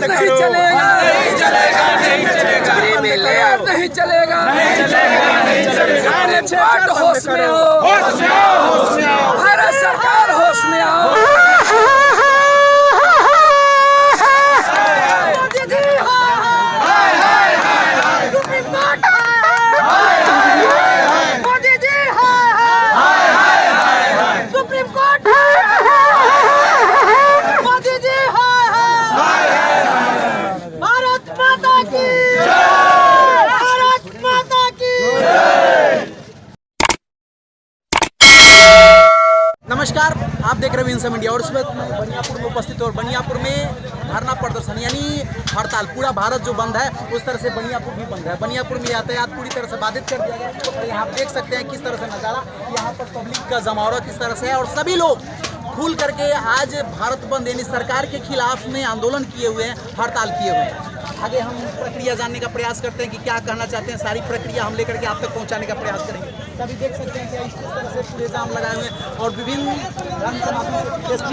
नहीं चलेगा, नहीं चलेगा, नहीं चलेगा, नहीं चलेगा, नहीं चलेगा, नहीं चलेगा। होश में हो, होश में आओ, होश में आओ। भारत सरकार होश में आओ। नमस्कार, आप देख रहे हैं विंसम इंडिया और इस वक्त मैं बनियापुर में उपस्थित और बनियापुर में धरना प्रदर्शन यानी हड़ताल, पूरा भारत जो बंद है उस तरह से बनियापुर भी बंद है। बनियापुर में यातायात पूरी तरह से बाधित कर दिया गया। यहाँ आप देख सकते हैं किस तरह से नज़ारा, यहाँ पर पब्लिक का जमावड़ा किस तरह से है और सभी लोग खुल करके आज भारत बंद यानी सरकार के खिलाफ में आंदोलन किए हुए हैं, हड़ताल किए हुए हैं। आगे हम प्रक्रिया जानने का प्रयास करते हैं कि क्या कहना चाहते हैं, सारी प्रक्रिया हम लेकर के आप तक पहुंचाने का प्रयास करेंगे। तभी देख सकते हैं कि इस तरह से पूरे जाम लगाए हुए हैं और विभिन्न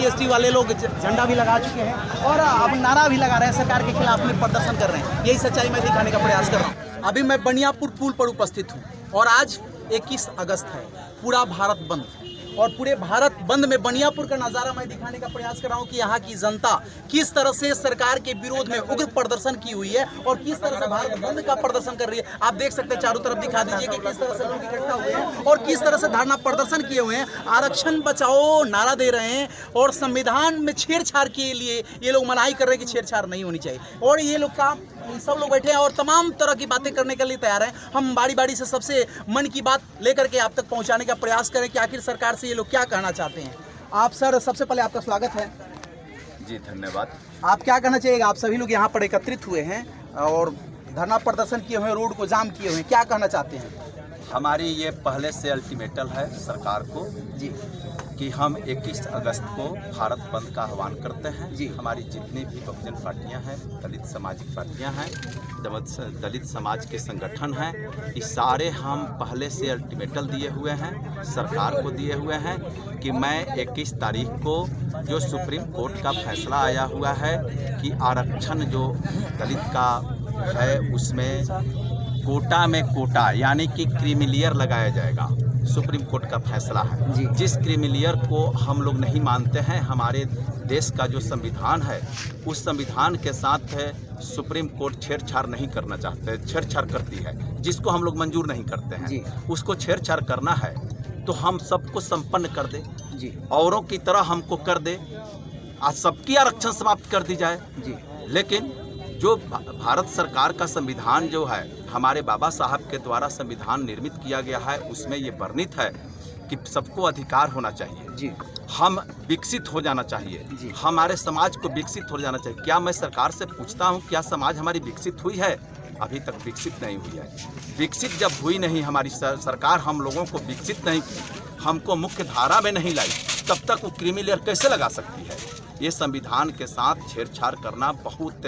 ST वाले लोग झंडा भी लगा चुके हैं और अब नारा भी लगा रहे हैं, सरकार के खिलाफ में प्रदर्शन कर रहे हैं। यही सच्चाई मैं दिखाने का प्रयास कर रहा हूँ। अभी मैं बनियापुर पुल पर उपस्थित हूँ और आज 21 अगस्त है, पूरा भारत बंद और पूरे भारत बंद में बनियापुर का नज़ारा मैं दिखाने का प्रयास कर रहा हूँ कि यहाँ की जनता किस तरह से सरकार के विरोध में उग्र प्रदर्शन की हुई है और किस तरह से भारत बंद का प्रदर्शन कर रही है। आप देख सकते हैं, चारों तरफ दिखा दीजिए कि किस तरह से लोग इकट्ठा हुए हैं और किस तरह से धरना प्रदर्शन किए हुए हैं, आरक्षण बचाओ नारा दे रहे हैं और संविधान में छेड़छाड़ के लिए ये लोग मनाही कर रहे हैं कि छेड़छाड़ नहीं होनी चाहिए। और ये लोग सब लोग बैठे हैं और तमाम तरह की बातें करने के लिए तैयार हैं। हम बारी बारी से सबसे मन की बात लेकर के आप तक पहुंचाने का प्रयास करें कि आखिर सरकार से ये लोग क्या कहना चाहते हैं। आप सर, सबसे पहले आपका स्वागत है। जी धन्यवाद। आप क्या कहना चाहिएगा? आप सभी लोग यहाँ पर एकत्रित हुए हैं और धरना प्रदर्शन किए हुए हैं, रोड को जाम किए हुए हैं, क्या कहना चाहते हैं? हमारी ये पहले से अल्टीमेटम है सरकार को जी कि हम 21 अगस्त को भारत बंद का आह्वान करते हैं। जी। हमारी जितनी भी बहुजन पार्टियां हैं, दलित सामाजिक पार्टियां हैं, दलित समाज के संगठन हैं, ये सारे हम पहले से अल्टीमेटम दिए हुए हैं, सरकार को दिए हुए हैं कि मैं 21 तारीख को जो सुप्रीम कोर्ट का फैसला आया हुआ है कि आरक्षण जो दलित का है उसमें कोटा में कोटा यानी कि क्रीमिलियर लगाया जाएगा। सुप्रीम कोर्ट का फैसला है जी। जिस क्रीमिलियर को हम लोग नहीं मानते हैं, हमारे देश का जो संविधान है उस संविधान के साथ सुप्रीम कोर्ट छेड़छाड़ नहीं करना चाहते, छेड़छाड़ करती है, जिसको हम लोग मंजूर नहीं करते हैं। जी। उसको छेड़छाड़ करना है तो हम सबको संपन्न कर दे जी औरों की तरह हमको कर दे, आज सबकी आरक्षण समाप्त कर दी जाए जी। लेकिन जो भारत सरकार का संविधान जो है, हमारे बाबा साहब के द्वारा संविधान निर्मित किया गया है, उसमें ये वर्णित है कि सबको अधिकार होना चाहिए जी। हम विकसित हो जाना चाहिए जी। हमारे समाज को विकसित हो जाना चाहिए। क्या मैं सरकार से पूछता हूँ क्या समाज हमारी विकसित हुई है? अभी तक विकसित नहीं हुई है। विकसित जब हुई नहीं हमारी सरकार, हम लोगों को विकसित नहीं की, हमको मुख्य धारा में नहीं लाई, तब तक वो क्रीमिलियर कैसे लगा सकती है? ये संविधान के साथ छेड़छाड़ करना बहुत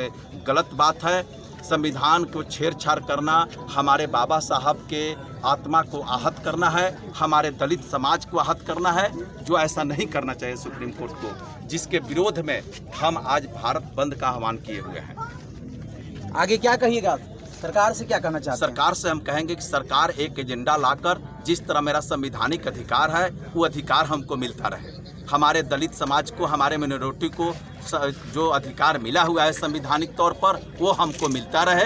गलत बात है। संविधान को छेड़छाड़ करना हमारे बाबा साहब के आत्मा को आहत करना है, हमारे दलित समाज को आहत करना है, जो ऐसा नहीं करना चाहिए सुप्रीम कोर्ट को, जिसके विरोध में हम आज भारत बंद का आह्वान किए हुए हैं। आगे क्या कहिएगा? सरकार से क्या कहना चाहते हैं? सरकार से हम कहेंगे कि सरकार एक एजेंडा लाकर जिस तरह मेरा संवैधानिक अधिकार है वो अधिकार हमको मिलता रहे, हमारे दलित समाज को, हमारे मिनोरिटी को जो अधिकार मिला हुआ है संवैधानिक तौर पर वो हमको मिलता रहे,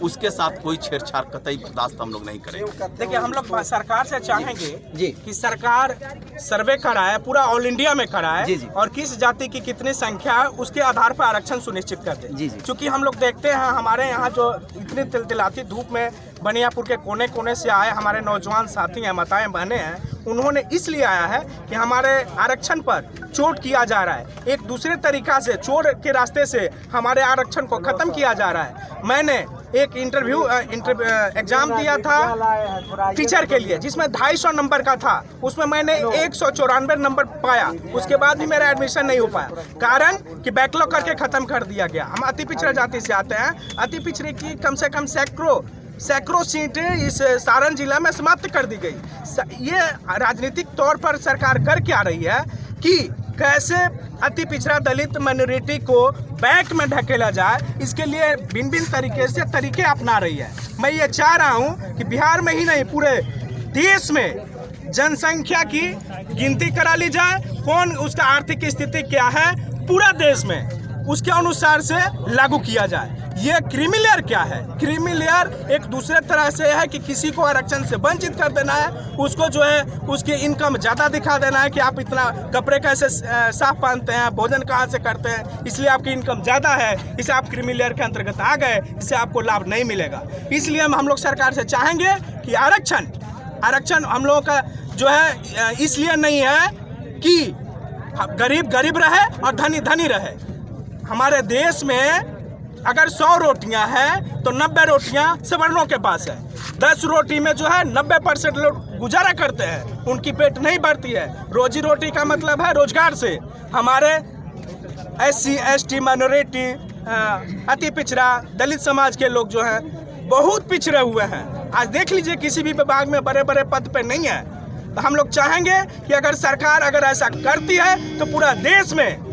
उसके साथ कोई छेड़छाड़ कतई बर्दाश्त हम लोग नहीं करेंगे। देखिए, हम लोग सरकार से चाहेंगे जी। कि सरकार सर्वे कराए, पूरा ऑल इंडिया में कराए जी, जी। और किस जाति की कितनी संख्या है उसके आधार पर आरक्षण सुनिश्चित कर दे। जी, जी। क्योंकि हम लोग देखते हैं हमारे यहाँ जो इतनी तिलतिलाती धूप में बनियापुर के कोने कोने से आए हमारे नौजवान साथी हैं, माताएं बहनें हैं, उन्होंने इसलिए आया है कि हमारे आरक्षण पर चोट किया जा रहा है, एक दूसरे तरीका से चोर के रास्ते से हमारे आरक्षण को ख़त्म किया जा रहा है। मैंने एक एग्जाम दिया था टीचर के लिए जिसमें 250 नंबर का था, उसमें मैंने 194 नंबर पाया, उसके बाद भी मेरा एडमिशन नहीं हो पाया, कारण कि बैकलॉग करके ख़त्म कर दिया गया। हम अति पिछड़ा जाति से आते हैं, अति पिछड़े की कम से कम सैकड़ों सीटें इस सारण जिला में समाप्त कर दी गई। ये राजनीतिक तौर पर सरकार कर क्या रही है कि कैसे अति पिछड़ा दलित माइनॉरिटी को बैक में ढकेला जाए, इसके लिए भिन्न भिन्न तरीके से तरीके अपना रही है। मैं ये चाह रहा हूँ कि बिहार में ही नहीं पूरे देश में जनसंख्या की गिनती करा ली जाए, कौन उसका आर्थिक स्थिति क्या है पूरा देश में, उसके अनुसार से लागू किया जाए। ये क्रीमी लेयर क्या है? क्रीमी लेयर एक दूसरे तरह से है कि किसी को आरक्षण से वंचित कर देना है, उसको जो है उसकी इनकम ज़्यादा दिखा देना है कि आप इतना कपड़े कैसे साफ पहनते हैं, भोजन कहाँ से करते हैं, इसलिए आपकी इनकम ज़्यादा है, इसे आप क्रीमी लेयर के अंतर्गत आ गए, इससे आपको लाभ नहीं मिलेगा। इसलिए हम लोग सरकार से चाहेंगे कि आरक्षण हम लोगों का जो है इसलिए नहीं है कि गरीब गरीब रहे और धनी धनी रहे। हमारे देश में अगर 100 रोटियां हैं तो 90 रोटियां सवर्णों के पास है। 10 रोटी में जो है 90% लोग गुजारा करते हैं, उनकी पेट नहीं भरती है। रोजी रोटी का मतलब है रोजगार से। हमारे SC ST माइनॉरिटी, अति पिछड़ा दलित समाज के लोग जो हैं बहुत पिछड़े हुए हैं। आज देख लीजिए किसी भी विभाग में बड़े बड़े पद पे नहीं है। तो हम लोग चाहेंगे कि अगर सरकार अगर ऐसा करती है तो पूरा देश में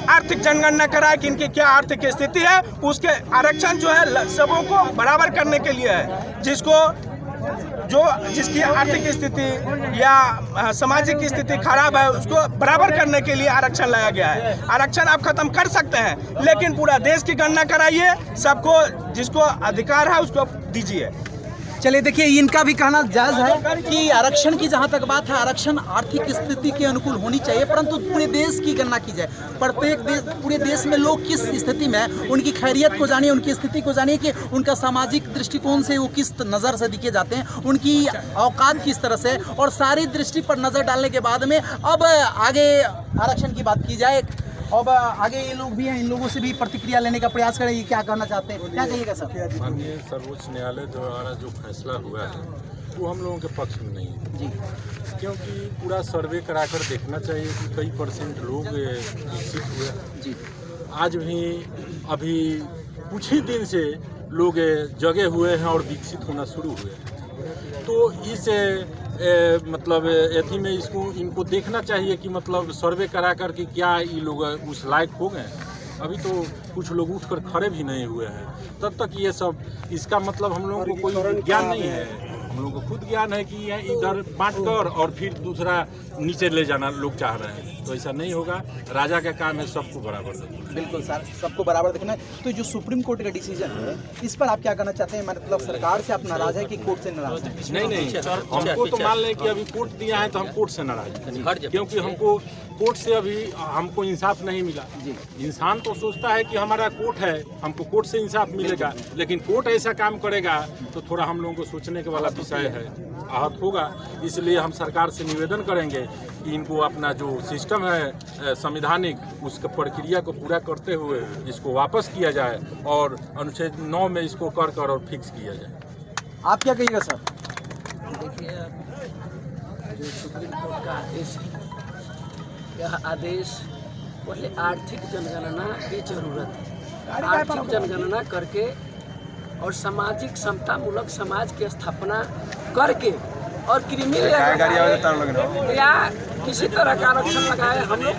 आर्थिक जनगणना कराए कि इनकी क्या आर्थिक स्थिति है। उसके आरक्षण जो है सबों को बराबर करने के लिए है, जिसकी आर्थिक स्थिति या सामाजिक स्थिति खराब है उसको बराबर करने के लिए आरक्षण लाया गया है। आरक्षण आप खत्म कर सकते हैं, लेकिन पूरा देश की गणना कराइए, सबको जिसको अधिकार है उसको दीजिए। चलिए देखिए, इनका भी कहना जायज़ है कि आरक्षण की जहाँ तक बात है, आरक्षण आर्थिक स्थिति के अनुकूल होनी चाहिए, परंतु पूरे देश की गणना की जाए। प्रत्येक देश, पूरे देश में लोग किस स्थिति में हैं, उनकी खैरियत को जानिए, उनकी स्थिति को जानिए कि उनका सामाजिक दृष्टिकोण से वो किस नज़र से दिखे जाते हैं, उनकी औकात किस तरह से, और सारी दृष्टि पर नज़र डालने के बाद में अब आगे आरक्षण की बात की जाए। अब आगे ये लोग भी हैं, इन लोगों से भी प्रतिक्रिया लेने का प्रयास करें। ये क्या कहना चाहते हैं, क्या कहिएगा सर? माननीय सर्वोच्च न्यायालय द्वारा जो फैसला हुआ है वो हम लोगों के पक्ष में नहीं है जी, क्योंकि पूरा सर्वे कराकर देखना चाहिए कि कई % लोग विकसित हुए जी। आज भी अभी कुछ ही दिन से लोग जगे हुए हैं और विकसित होना शुरू हुए हैं। तो इस मतलब एथी में इनको देखना चाहिए कि मतलब सर्वे करा कर कि क्या ये लोग उस लायक हो गए। अभी तो कुछ लोग उठकर खड़े भी नहीं हुए हैं। तब तक ये सब, इसका मतलब हम लोगों को कोई ज्ञान नहीं है, हम लोगों को खुद ज्ञान है कि इधर बांटकर और फिर दूसरा नीचे ले जाना लोग चाह रहे हैं। तो ऐसा नहीं होगा। राजा का काम है सबको बराबर देखना। बिल्कुल सर, सबको बराबर देखना है। तो जो सुप्रीम कोर्ट का डिसीजन है, इस पर आप क्या कहना चाहते हैं? मतलब सरकार से आप नाराज है कि कोर्ट से नाराज है? नहीं, हमको तो मान लें कि अभी कोर्ट दिया है तो हम कोर्ट से नाराज हैं, क्योंकि हमको कोर्ट से अभी हमको इंसाफ नहीं मिला। इंसान तो सोचता है कि हमारा कोर्ट है, हमको कोर्ट से इंसाफ मिलेगा, लेकिन कोर्ट ऐसा काम करेगा तो थोड़ा हम लोगों को सोचने के वाला विषय है, आहत होगा। इसलिए हम सरकार से निवेदन करेंगे कि इनको अपना जो सिस्टम है संवैधानिक, उसका प्रक्रिया को पूरा करते हुए इसको वापस किया जाए और अनुच्छेद 9 में इसको कर और फिक्स किया जाए। आप क्या कहिएगा सर? देखिए, जो सुप्रीम कोर्ट का आदेश है, यह आदेश पहले आर्थिक जनगणना की जरूरत है। आर्थिक जनगणना करके और सामाजिक समतामूलक समाज की स्थापना करके और क्रीमी लेयर या किसी तरह का आरक्षण लगाए हम लोग।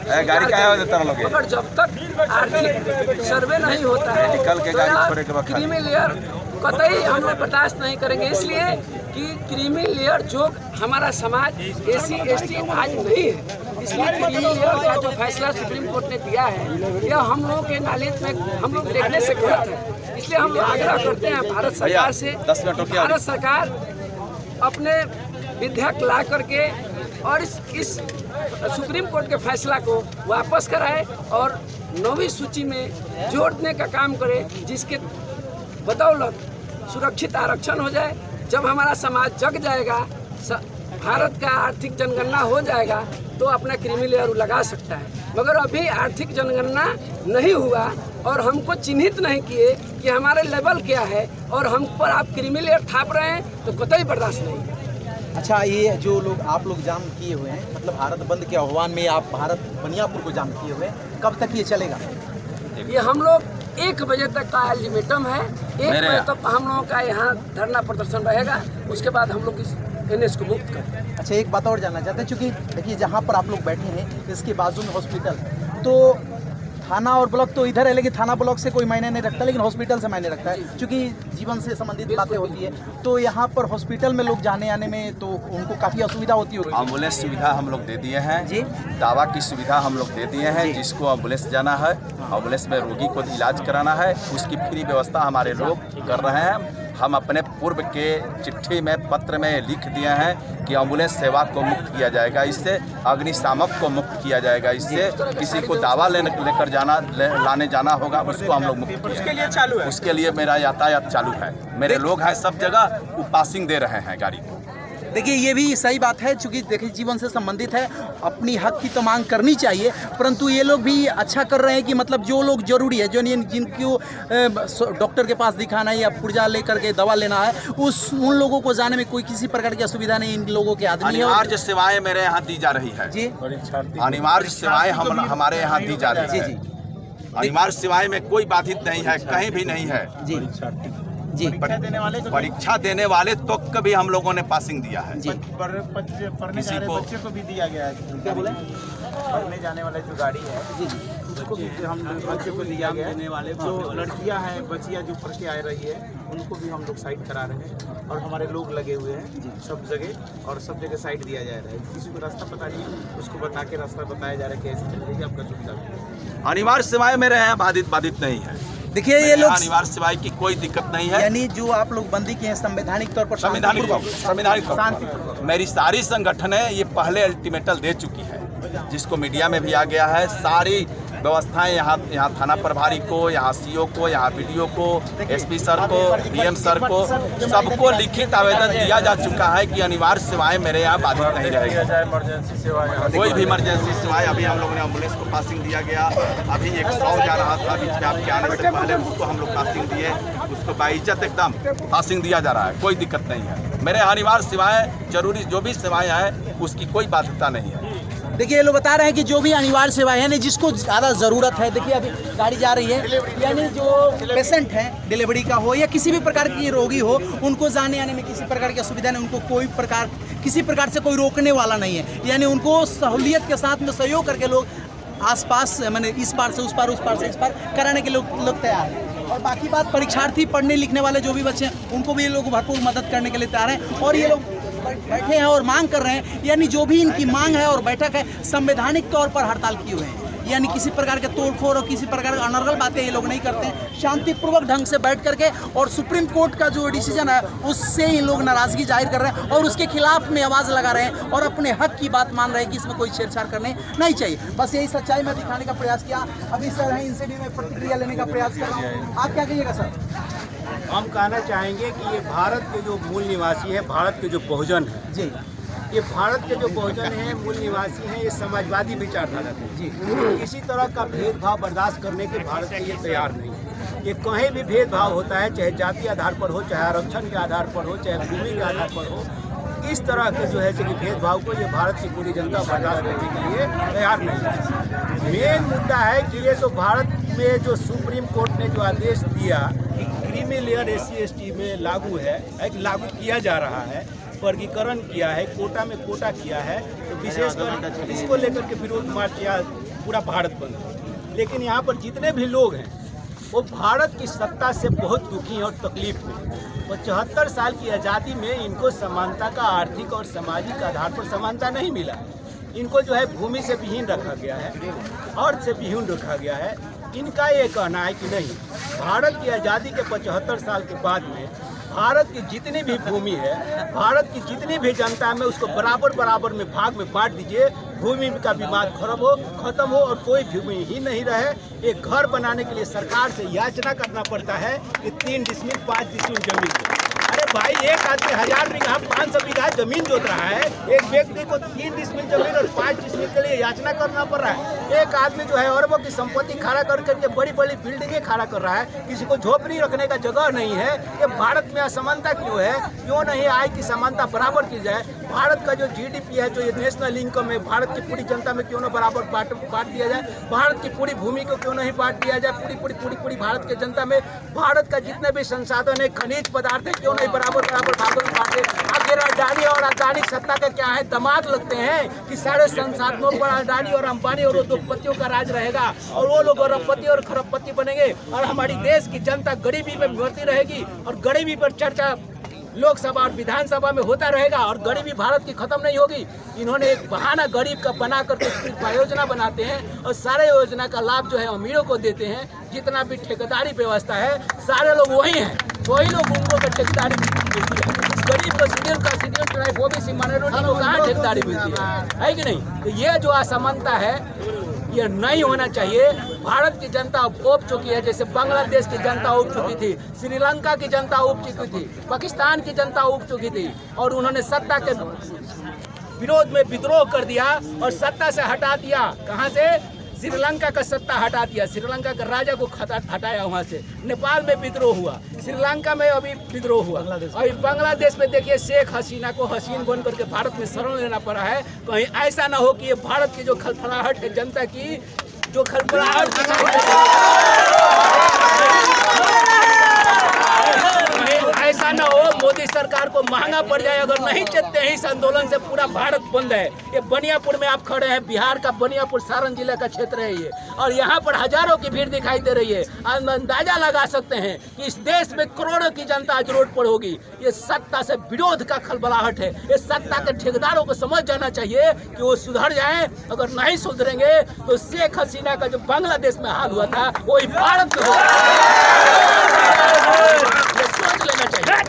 मगर जब तक आर्थिक सर्वे नहीं होता है तो क्रीमी लेयर कतई हम लोग बर्दाश्त नहीं करेंगे। इसलिए कि क्रीमी लेयर जो हमारा समाज SC ST आज नहीं है, इसलिए क्रीमी लेयर का जो फैसला सुप्रीम कोर्ट ने दिया है यह हम लोगों के नॉलेज में हम लोग देखने से गलत है। इसलिए हम आग्रह करते हैं भारत सरकार से, भारत सरकार अपने विधेयक ला करके और इस सुप्रीम कोर्ट के फैसला को वापस कराए और 9वीं सूची में जोड़ने का काम करे, जिसके बदौलत सुरक्षित आरक्षण हो जाए। जब हमारा समाज जग जाएगा, भारत का आर्थिक जनगणना हो जाएगा तो अपना क्रीमी लेयर लगा सकता है। मगर अभी आर्थिक जनगणना नहीं हुआ और हमको चिन्हित नहीं किए कि हमारे लेवल क्या है और हम पर आप क्रीमी लेयर थाप रहे हैं, तो कतई बर्दाश्त नहीं। अच्छा, ये जो लोग आप लोग जाम किए हुए हैं, मतलब भारत बंद के आह्वान में आप भारत बनियापुर को जाम किए हुए हैं, कब तक ये चलेगा? ये हम लोग 1 बजे तक का अल्टीमेटम है। 1 बजे तक हम लोगों का यहाँ धरना प्रदर्शन रहेगा। उसके बाद हम लोग इस एनएच को मुक्त कर दें। अच्छा, एक बात और जानना चाहते हैं, चूँकि देखिए जहाँ पर आप लोग बैठे हैं इसके बाजू में हॉस्पिटल, तो थाना और ब्लॉक तो इधर है, लेकिन थाना ब्लॉक से कोई मायने नहीं रखता, लेकिन हॉस्पिटल से मायने रखता है, क्योंकि जीवन से संबंधित बातें होती है। तो यहाँ पर हॉस्पिटल में लोग जाने आने में तो उनको काफ़ी असुविधा होती होगी। एम्बुलेंस सुविधा हम लोग दे दिए हैं जी। दवा की सुविधा हम लोग दे दिए हैं। जिसको एम्बुलेंस जाना है, एम्बुलेंस में रोगी को इलाज कराना है, उसकी फ्री व्यवस्था हमारे लोग कर रहे हैं। हम अपने पूर्व के चिट्ठी में, पत्र में लिख दिए हैं कि एम्बुलेंस सेवा को मुक्त किया जाएगा, इससे अग्निशामक को मुक्त किया जाएगा, इससे किसी को दवा लेकर लाने जाना होगा उसको हम लोग मुक्त उसके लिए चालू है। उसके लिए मेरा यातायात चालू है। मेरे लोग हैं सब जगह, वो पासिंग दे रहे हैं गाड़ी को। देखिए ये भी सही बात है, चूँकि देखिए जीवन से संबंधित है, अपनी हक की तो मांग करनी चाहिए, परंतु ये लोग भी अच्छा कर रहे हैं कि मतलब जो लोग जरूरी है, जो जिनको डॉक्टर के पास दिखाना है या पुर्जा लेकर के दवा लेना है, उन लोगों को जाने में कोई किसी प्रकार की असुविधा नहीं। इन लोगों के आदमी अनिवार्य सेवाएं मेरे यहाँ दी जा रही है जी, अनिवार्य सेवाएं हमारे यहाँ दी जा रही है। अनिवार्य सेवाएं में कोई बाधित नहीं है, कहीं भी नहीं है जी जी। परीक्षा देने वाले तो कभी हम लोगों ने पासिंग दिया है जी। पढ़ने किसी को बच्चे को भी दिया गया है। क्या बोले? पढ़ने जाने वाला जो गाड़ी है जी उसको भी हम बच्चे को दिया गया है। जो लड़कियां हैं, बच्चियां जो पढ़ के आ रही है, उनको भी हम लोग साइड करा रहे हैं और हमारे लोग लगे हुए हैं सब जगह, और सब जगह साइड दिया जा रहा है। किसी को रास्ता पता नहीं है, उसको बता के रास्ता बताया जा रहा है कि ऐसे चल रही है, आपका सुविधा। अनिवार्य सेवाएं मेरे यहाँ बाधित नहीं है। देखिए ये लोग अनिवार्य सेवाएं की कोई दिक्कत नहीं है। यानी जो आप लोग बंदी के हैं संवैधानिक तौर पर संवैधानिक मेरी सारी संगठनें ये पहले अल्टीमेटम दे चुकी है, जिसको मीडिया में भी आ गया है। सारी व्यवस्थाएं यहाँ थाना प्रभारी को, यहाँ सीओ को, यहाँ वीडियो को, एसपी सर को, डीएम सर को, सबको लिखित आवेदन दिया जा चुका है कि अनिवार्य सेवाएं मेरे यहाँ बाधित नहीं रहेगी। कोई भी इमरजेंसी सेवाएं, अभी हम लोगों ने एम्बुलेंस को पासिंग दिया गया, अभी 100 जा रहा था, अभी आपके आने से पहले उसको हम लोग पासिंग दिए, उसको बाइज्जत एकदम पासिंग दिया जा रहा है, कोई दिक्कत नहीं है। मेरे अनिवार्य सेवाएं, जरूरी जो भी सेवाएं हैं उसकी कोई बाध्यता नहीं है। देखिए ये लोग बता रहे हैं कि जो भी अनिवार्य सेवाएं हैं, जिसको ज़्यादा ज़रूरत है, देखिए अभी गाड़ी जा रही है, यानी जो पेशेंट हैं, डिलीवरी का हो या किसी भी प्रकार की रोगी हो, उनको जाने आने में किसी प्रकार की असुविधा नहीं, उनको किसी प्रकार से कोई रोकने वाला नहीं है। यानी उनको सहूलियत के साथ में सहयोग करके लोग आसपास, मैंने इस पार से उस पार, उस पार से इस पार कराने के लोग तैयार हैं। और बाकी बात, परीक्षार्थी, पढ़ने लिखने वाले जो भी बच्चे हैं, उनको भी ये लोग भरपूर मदद करने के लिए तैयार हैं। और ये लोग बैठे हैं और मांग कर रहे हैं, यानी जो भी इनकी मांग है और बैठक है, संवैधानिक तौर पर हड़ताल किए हुए हैं। यानी किसी प्रकार के तोड़फोड़ और किसी प्रकार की अनर्गल बातें ये लोग नहीं करते हैं। शांतिपूर्वक ढंग से बैठ करके, और सुप्रीम कोर्ट का जो डिसीजन है उससे ये लोग नाराजगी जाहिर कर रहे हैं और उसके खिलाफ में आवाज़ लगा रहे हैं और अपने हक की बात मान रहे हैं कि इसमें कोई छेड़छाड़ करने नहीं चाहिए। बस यही सच्चाई में दिखाने का प्रयास किया। अभी सर हैं, इनसे भी मैं प्रतिक्रिया लेने का प्रयास कर रहा हूँ। आप क्या कहिएगा सर? हम कहना चाहेंगे कि ये भारत के जो मूल निवासी है, भारत के जो बहुजन है जी, ये भारत के जो बहुजन हैं, मूल निवासी हैं, ये समाजवादी विचारधारा है जी। किसी तरह का भेदभाव बर्दाश्त करने के भारत के ये तैयार नहीं है। ये कहीं भी भेदभाव होता है, चाहे जाति आधार पर हो, चाहे आरक्षण के आधार पर हो, चाहे भूमि के आधार पर हो, इस तरह के जो है कि भेदभाव को ये भारत की पूरी जनता बर्दाश्त करने के लिए तैयार नहीं है। मेन मुद्दा है कि ये तो भारत में जो सुप्रीम कोर्ट ने जो आदेश दिया कि क्रीमी लेयर SC/ST में लागू है, लागू किया जा रहा है, वर्गीकरण किया है, कोटा में कोटा किया है, तो विशेषकर इसको लेकर के विरोध मार्च या पूरा भारत बंद है। लेकिन यहाँ पर जितने भी लोग हैं वो भारत की सत्ता से बहुत दुखी हैं और तकलीफ में। 75 साल की आज़ादी में इनको समानता का आर्थिक और सामाजिक आधार पर समानता नहीं मिला। इनको जो है भूमि से विहीन रखा गया है, अर्थ से विहीन रखा गया है। इनका ये कहना है कि नहीं, भारत की आज़ादी के 75 साल के बाद में भारत की जितनी भी भूमि है, भारत की जितनी भी जनता में, उसको बराबर में भाग में बांट दीजिए। भूमि का विवाद खत्म हो और कोई भूमि ही नहीं रहे। एक घर बनाने के लिए सरकार से याचना करना पड़ता है कि 3 डिसमिल 5 डिसमिल जमीन। अरे भाई, एक आदमी 1000 बीघा 500 बीघा जमीन जोत रहा है, एक व्यक्ति को 3 डिसमिल जमीन और 5 डिसमिल के लिए याचना करना पड़ रहा है। एक आदमी जो है अरबों की संपत्ति खड़ा करके बड़ी बड़ी बिल्डिंगें खड़ा कर रहा है, किसी को झोपड़ी रखने का जगह नहीं है। ये भारत में असमानता क्यों है? क्यों नहीं आय की समानता बराबर की जाए? भारत का जो GDP है, जो ये नेशनल इनकम है, भारत की पूरी जनता में क्यों ना बराबर बांट दिया जाए, भारत की पूरी भूमि को क्यों नहीं बांट दिया जाए, पूरी भारत की जनता में भारत का जितने भी संसाधन है, खनिज पदार्थ है, क्यों नहीं बराबर भागों में बांटे। आखिर अडानी और अदानी सत्ता का क्या है, दामाद लगते हैं कि सारे संसाधनों पर अडानी और अंबानी और उद्योगपतियों का राज रहेगा और वो लोग अरबपति और खरबपति बनेंगे और हमारी देश की जनता गरीबी में मरती रहेगी और गरीबी पर चर्चा लोकसभा और विधानसभा में होता रहेगा और गरीबी भारत की खत्म नहीं होगी। इन्होंने एक बहाना गरीब का बना करके योजना बनाते हैं और सारे योजना का लाभ जो है अमीरों को देते हैं। जितना भी ठेकेदारी व्यवस्था है सारे लोग वही हैं, वही लोग उनको का ठेकेदारी मिलती है। गरीब को शेड्यूल ट्राइब ओबीसी माइनॉरिटी को कहाँ ठेकेदारी मिलती है कि नहीं? तो ये जो असमानता है ये नहीं होना चाहिए। भारत की जनता उब चुकी है, जैसे बांग्लादेश की जनता उब चुकी थी, श्रीलंका की जनता उब चुकी थी, पाकिस्तान की जनता उब चुकी थी और उन्होंने सत्ता के विरोध में विद्रोह कर दिया और सत्ता से हटा दिया। कहां से? श्रीलंका का सत्ता हटा दिया, श्रीलंका के राजा को हटाया वहां से। नेपाल में विद्रोह हुआ, श्रीलंका में अभी विद्रोह हुआ, अभी बांग्लादेश में देखिए शेख हसीना को हसीन बन करके भारत में शरण लेना पड़ा है। कहीं ऐसा ना हो कि ये भारत की जो खलफलाहट है, जनता की जो खलफलाहट ऐसा ना हो मोदी सरकार को महंगा पड़ जाए। अगर नहीं चलते हैं इस आंदोलन से पूरा भारत बंद है। ये बनियापुर में आप खड़े हैं, बिहार का बनियापुर सारण जिले का क्षेत्र है ये, और यहाँ पर हजारों की भीड़ दिखाई दे रही है। अंदाजा लगा सकते हैं कि इस देश में करोड़ों की जनता आज रोड पर होगी। ये सत्ता से विरोध का खलबलाहट है। ये सत्ता के ठेकेदारों को समझ जाना चाहिए कि वो सुधर जाएं। अगर नहीं सुधरेंगे तो शेख हसीना का जो बांग्लादेश में हाल हुआ था वही भारत में सोच लेना चाहिए।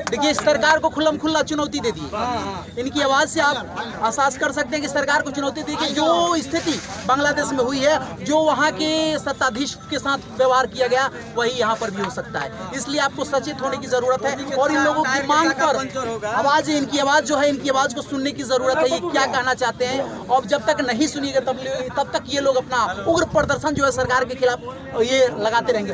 देखिए, इस सरकार को खुल्लम खुल्ला चुनौती दे दी। इनकी आवाज से आप एहसास कर सकते हैं कि सरकार को चुनौती दी कि जो स्थिति बांग्लादेश में हुई है, जो वहां के सत्ताधीश के साथ व्यवहार किया गया, वही यहाँ पर भी हो सकता है। इसलिए आपको सचेत होने की जरूरत है और इन लोगों की मांग पर आवाज, इनकी आवाज जो है, इनकी आवाज को सुनने की जरूरत है। ये क्या कहना चाहते हैं और जब तक नहीं सुनिएगा तब तक ये लोग अपना उग्र प्रदर्शन जो है सरकार के खिलाफ ये लगाते रहेंगे।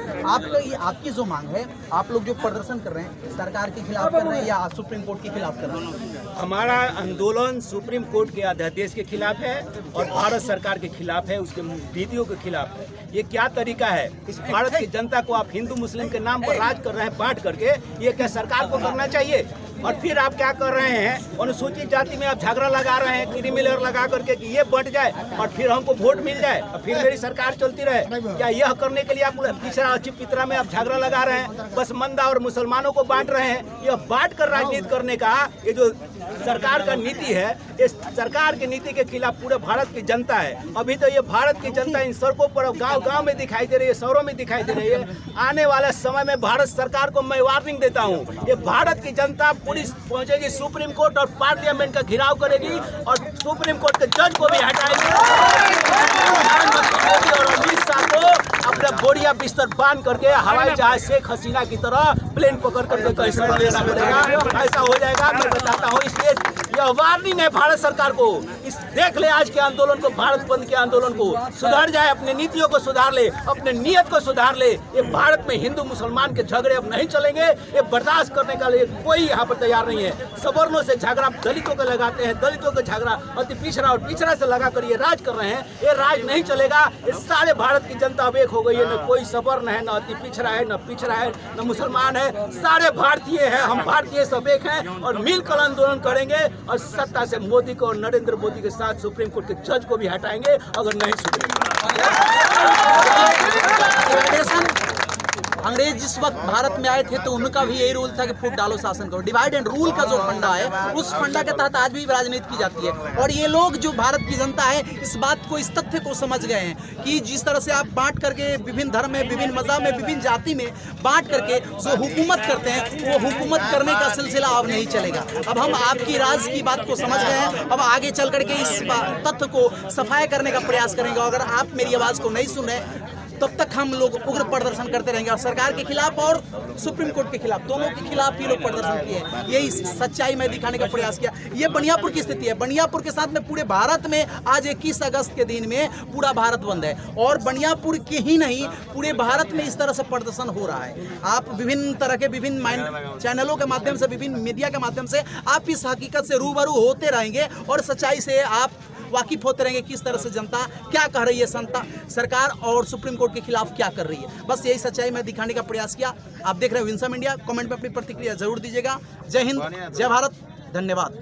आपकी जो मांग है, आप लोग जो प्रदर्शन कर रहे हैं, सरकार के खिलाफ कर रहे हैं या सुप्रीम कोर्ट के खिलाफ कर रहे हैं? हमारा आंदोलन सुप्रीम कोर्ट के अध्यादेश के खिलाफ है और भारत सरकार के खिलाफ है, उसके नीतियों के खिलाफ है। ये क्या तरीका है? इस भारत की जनता को आप हिंदू मुस्लिम के नाम पर राज कर रहे हैं बांट करके। ये क्या सरकार को करना चाहिए? और फिर आप क्या कर रहे हैं? अनुसूचित जाति में आप झगड़ा लगा रहे हैं, क्रिमिनल लगा करके कि ये बढ़ जाए और फिर हमको वोट मिल जाए और फिर मेरी सरकार चलती रहे। क्या यह करने के लिए आप पिछड़ा अच्छी पितरा में आप झगड़ा लगा रहे हैं? पसमंदा और मुसलमानों को बांट रहे हैं। यह बांट कर राजनीति करने का ये जो सरकार का नीति है, इस सरकार की नीति के खिलाफ पूरे भारत की जनता है। अभी तो ये भारत की जनता इन सड़कों पर गांव-गांव में दिखाई दे रही है, शहरों में दिखाई दे रही है। आने वाले समय में भारत सरकार को मैं वार्निंग देता हूँ, ये भारत की जनता पुलिस पहुंचेगी सुप्रीम कोर्ट और पार्लियामेंट का घेराव करेगी और सुप्रीम कोर्ट के जज को भी हटाएगी। प्रधानमंत्री और अमित शाह को अपना बोरिया बिस्तर बांध करके हवाई जहाज शेख हसीना की तरह प्लेन पकड़ करके कहीं से लेना पड़ेगा। ऐसा हो जाएगा, मैं बताता हूँ। इसलिए यह वार्निंग है भारत सरकार को। इस देख ले आज के आंदोलन को, भारत बंद के आंदोलन को, सुधार जाए, अपने नीतियों को सुधार ले, अपने नियत को सुधार ले। ये भारत में हिंदू मुसलमान के झगड़े अब नहीं चलेंगे। ये बर्दाश्त करने का लिए कोई यहाँ पर तैयार नहीं है। सवर्णों से झगड़ा दलितों को लगाते हैं, दलितों का झगड़ा अति पिछड़ा और पिछड़ा से लगा कर ये राज कर रहे हैं। ये राज नहीं चलेगा। ये सारे भारत की जनता अब एक हो गई है। न कोई सवर्ण है, न अति पिछड़ा है, न पिछड़ा है, न मुसलमान है। सारे भारतीय हैं, हम भारतीय सब एक हैं और मिलकर आंदोलन करेंगे और सत्ता से मोदी को और नरेंद्र मोदी के साथ सुप्रीम कोर्ट के जज को भी हटाएंगे अगर नहीं सुधरेंगे। अंग्रेज जिस वक्त भारत में आए थे तो उनका भी यही रूल था कि फूट डालो शासन करो। डिवाइड एंड रूल का जो फंडा है, उस फंडा के तहत आज भी राजनीति की जाती है। और ये लोग जो भारत की जनता है, इस बात को, इस तथ्य को समझ गए हैं कि जिस तरह से आप बांट करके विभिन्न धर्म में, विभिन्न मज़हब में, विभिन्न जाति में बांट करके जो हुकूमत करते हैं, वो हुकूमत करने का सिलसिला अब नहीं चलेगा। अब हम आपकी राज की बात को समझ गए हैं। अब आगे चल करके इस तथ्य को सफाया करने का प्रयास करेंगे। अगर आप मेरी आवाज़ को नहीं सुन रहे, तब तक हम लोग उग्र प्रदर्शन करते रहेंगे और सरकार के खिलाफ और सुप्रीम कोर्ट के खिलाफ, दोनों के खिलाफ ही लोग प्रदर्शन किए। यही सच्चाई में दिखाने का प्रयास किया। ये बनियापुर की स्थिति है। बनियापुर के साथ में पूरे भारत में आज 21 अगस्त के दिन में पूरा भारत बंद है और बनियापुर के ही नहीं पूरे भारत में इस तरह से प्रदर्शन हो रहा है। आप विभिन्न तरह के विभिन्न चैनलों के माध्यम से, विभिन्न मीडिया के माध्यम से आप इस हकीकत से रूबरू होते रहेंगे और सच्चाई से आप वाकिफ होते रहेंगे किस तरह से जनता क्या कह रही है, सरकार और सुप्रीम कोर्ट के खिलाफ क्या कर रही है। बस यही सच्चाई में दिखाने का प्रयास किया। आप देख रहे हो विंसम इंडिया। कमेंट में अपनी प्रतिक्रिया जरूर दीजिएगा। जय हिंद, जय भारत, धन्यवाद।